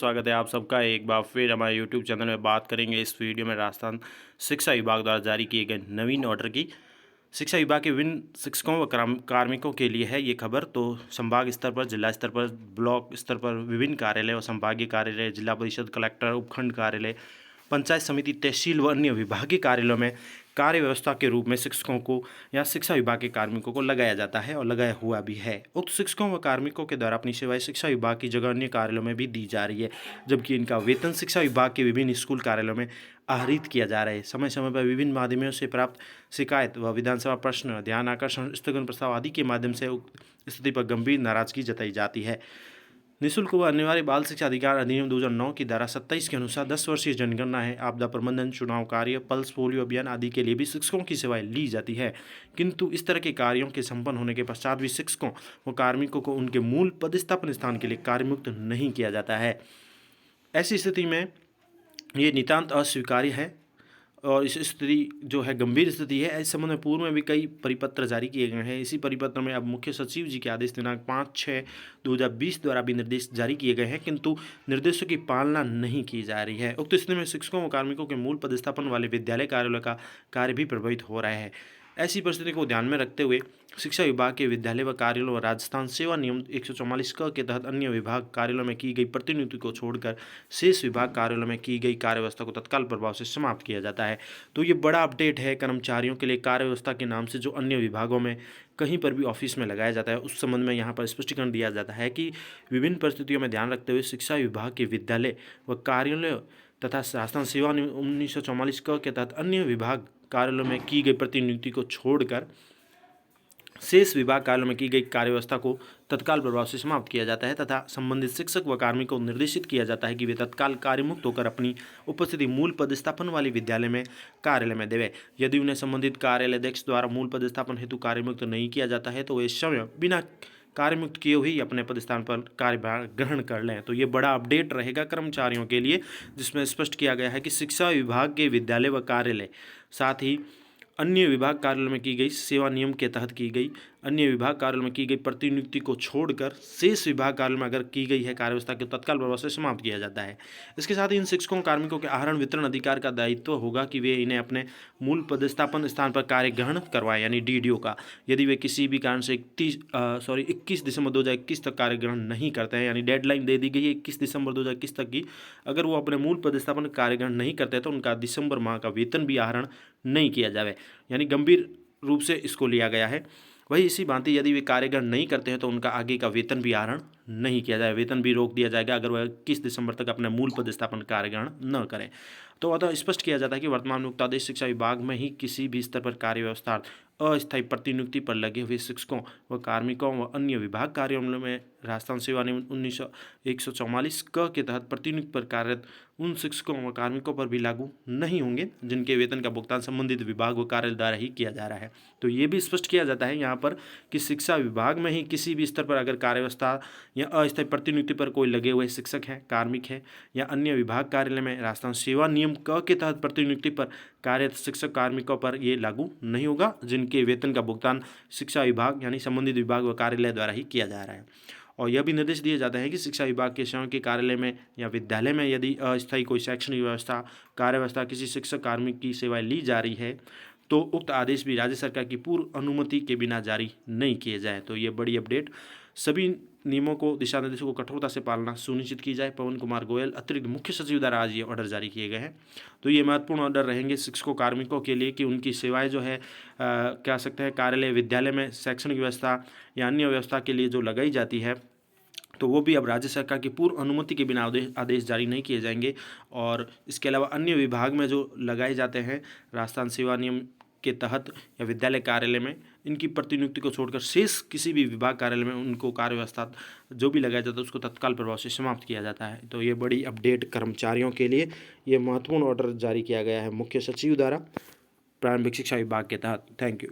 स्वागत है आप सबका एक बार फिर हमारे यूट्यूब चैनल में। बात करेंगे इस वीडियो में राजस्थान शिक्षा विभाग द्वारा जारी किए गए नवीन ऑर्डर की। शिक्षा विभाग के विभिन्न शिक्षकों व कार्मिकों के लिए है ये खबर। तो संभाग स्तर पर, जिला स्तर पर, ब्लॉक स्तर पर विभिन्न कार्यालय और संभागीय कार्यालय, जिला परिषद, कलेक्टर, उपखंड कार्यालय, पंचायत समिति, तहसील व अन्य विभागीय कार्यालयों में कार्य व्यवस्था के रूप में शिक्षकों को या शिक्षा विभाग के कार्मिकों को लगाया जाता है और लगाया हुआ भी है। उक्त शिक्षकों व कार्मिकों के द्वारा अपनी सेवाएं शिक्षा विभाग की जगह अन्य कार्यालयों में भी दी जा रही है, जबकि इनका वेतन शिक्षा विभाग के विभिन्न स्कूल कार्यालयों में आहरित किया जा रहा है। समय समय पर विभिन्न माध्यमों से प्राप्त शिकायत व विधानसभा प्रश्न, ध्यान आकर्षण, स्थगन प्रस्ताव आदि के माध्यम से उक्त स्थिति पर गंभीर नाराजगी जताई जाती है। निःशुल्क व अनिवार्य बाल शिक्षा अधिकार अधिनियम 2009 की धारा 27 के अनुसार 10 वर्षीय जनगणना है, आपदा प्रबंधन, चुनाव कार्य, पल्स पोलियो अभियान आदि के लिए भी शिक्षकों की सेवाएं ली जाती है। किंतु इस तरह के कार्यों के संपन्न होने के पश्चात भी शिक्षकों व कार्मिकों को उनके मूल पदस्थापन स्थान के लिए कार्यमुक्त नहीं किया जाता है। ऐसी स्थिति में ये नितांत अस्वीकार्य है और इस स्थिति जो है गंभीर स्थिति है। इस संबंध में पूर्व में भी कई परिपत्र जारी किए गए हैं। इसी परिपत्र में अब मुख्य सचिव जी के आदेश दिनांक 5/6/2020 द्वारा भी निर्देश जारी किए गए हैं, किंतु निर्देशों की पालना नहीं की जा रही है। उक्त स्थिति में शिक्षकों व कार्मिकों के मूल पदस्थापन वाले विद्यालय कार्यालय का कार्य भी प्रभावित हो रहा है। ऐसी परिस्थिति को ध्यान में रखते हुए शिक्षा विभाग के विद्यालय व कार्यालयों व राजस्थान सेवा नियम 144 क के तहत अन्य विभाग कार्यालयों में की गई प्रतिनियुक्ति को छोड़कर शेष विभाग कार्यालयों में की गई कार्य व्यवस्था को तत्काल प्रभाव से समाप्त किया जाता है। तो ये बड़ा अपडेट है कर्मचारियों के लिए। कार्य व्यवस्था के नाम से जो अन्य विभागों में कहीं पर भी ऑफिस में लगाया जाता है, उस संबंध में यहाँ पर स्पष्टीकरण दिया जाता है कि विभिन्न परिस्थितियों में ध्यान रखते हुए शिक्षा विभाग के विद्यालय व कार्यालय तथा राजस्थान सेवा नियम 1944 क के तहत अन्य विभाग कार्यालयों में की गई प्रतिनियुक्ति को छोड़कर शेष विभाग कार्यालयों में की गई कार्य व्यवस्था को तत्काल प्रभाव से समाप्त किया जाता है तथा संबंधित शिक्षक व कार्मिकों को निर्देशित किया जाता है कि वे तत्काल कार्यमुक्त होकर अपनी उपस्थिति मूल पदस्थापन वाले विद्यालय में कार्यालय में देवें। यदि उन्हें संबंधित कार्यालय अध्यक्ष द्वारा मूल पदस्थापन हेतु कार्यमुक्त नहीं किया जाता है तो वे स्वयं बिना कार्यमुक्त किए हुए अपने पदस्थान पर कार्यभार ग्रहण कर लें। तो ये बड़ा अपडेट रहेगा कर्मचारियों के लिए, जिसमें स्पष्ट किया गया है कि शिक्षा विभाग के विद्यालय व कार्यालय, साथ ही अन्य विभाग कार्यालय में की गई सेवा नियम के तहत की गई अन्य विभाग कार्यालय में की गई प्रतिनियुक्ति को छोड़कर शेष विभाग कार्यालय में अगर की गई है कार्य व्यवस्था को तत्काल प्रभाव से समाप्त किया जाता है। इसके साथ ही इन शिक्षकों कार्मिकों के आहरण वितरण अधिकार का दायित्व होगा कि वे इन्हें अपने मूल पदस्थापन स्थान पर कार्य ग्रहण करवाएं, यानी डीडीओ का। यदि वे किसी भी कारण से 21 दिसंबर 2021 तक कार्य ग्रहण नहीं करते हैं, यानी डेडलाइन दे दी गई है 21 दिसंबर 2021 तक की, अगर वो अपने मूल पदस्थापन कार्य ग्रहण नहीं करते हैं तो उनका दिसंबर माह का वेतन भी आहरण नहीं किया जाए, यानी गंभीर रूप से इसको लिया गया है। वही इसी भांति यदि वे कार्यग्रहण नहीं करते हैं तो उनका आगे का वेतन भी आहरण नहीं किया जाए, वेतन भी रोक दिया जाएगा अगर वह 21 दिसंबर तक अपने मूल पदस्थापन कार्यग्रहण न करें। तो अतः स्पष्ट किया जाता है कि वर्तमान में उक्तादेश शिक्षा विभाग में ही किसी भी स्तर पर कार्य व्यवस्था अस्थायी प्रतिनियुक्ति पर लगे हुए शिक्षकों व कार्मिकों व अन्य विभाग कार्यालयों में राजस्थान सेवा नियम 144 क के तहत प्रतिनियुक्ति पर कार्यरत उन शिक्षकों व कार्मिकों पर भी लागू नहीं होंगे जिनके वेतन का भुगतान संबंधित विभाग व कार्यालय द्वारा ही किया जा रहा है। तो ये भी स्पष्ट किया जाता है यहाँ पर कि शिक्षा विभाग में ही किसी भी स्तर पर अगर कार्य व्यवस्था या अस्थायी प्रतिनियुक्ति पर कोई लगे हुए शिक्षक हैं, कार्मिक हैं या अन्य विभाग कार्यालय में राजस्थान सेवा नियम क के तहत प्रतिनियुक्ति पर कार्यरत शिक्षक कार्मिकों पर ये लागू नहीं होगा जिनके वेतन का भुगतान शिक्षा विभाग यानी संबंधित विभाग व कार्यालय द्वारा ही किया जा रहा है। और यह भी निर्देश दिए जाते हैं कि शिक्षा विभाग के स्वयं के कार्यालय में या विद्यालय में यदि अस्थायी कोई शैक्षणिक व्यवस्था, कार्य व्यवस्था किसी शिक्षक कार्मिक की सेवाएं ली जा रही है तो उक्त आदेश भी राज्य सरकार की पूर्व अनुमति के बिना जारी नहीं किए जाए। तो ये बड़ी अपडेट। सभी नियमों को, दिशा निर्देशों को कठोरता से पालना सुनिश्चित की जाए। पवन कुमार गोयल अतिरिक्त मुख्य सचिव द्वारा आज ये ऑर्डर जारी किए गए हैं। तो ये महत्वपूर्ण ऑर्डर रहेंगे शिक्षकों कार्मिकों के लिए कि उनकी सेवाएं जो है कह सकते हैं कार्यालय विद्यालय में शैक्षणिक व्यवस्था या अन्य व्यवस्था के लिए जो लगाई जाती है तो वो भी अब राज्य सरकार की पूर्व अनुमति के बिना आदेश जारी नहीं किए जाएंगे। और इसके अलावा अन्य विभाग में जो लगाए जाते हैं राजस्थान सेवा नियम के तहत या विद्यालय कार्यालय में, इनकी प्रतिनियुक्ति को छोड़कर शेष किसी भी विभाग कार्यालय में उनको कार्य व्यवस्था जो भी लगाया जाता है उसको तत्काल प्रभाव से समाप्त किया जाता है। तो ये बड़ी अपडेट कर्मचारियों के लिए, ये महत्वपूर्ण ऑर्डर जारी किया गया है मुख्य सचिव द्वारा प्रारंभिक शिक्षा विभाग के तहत। Thank you.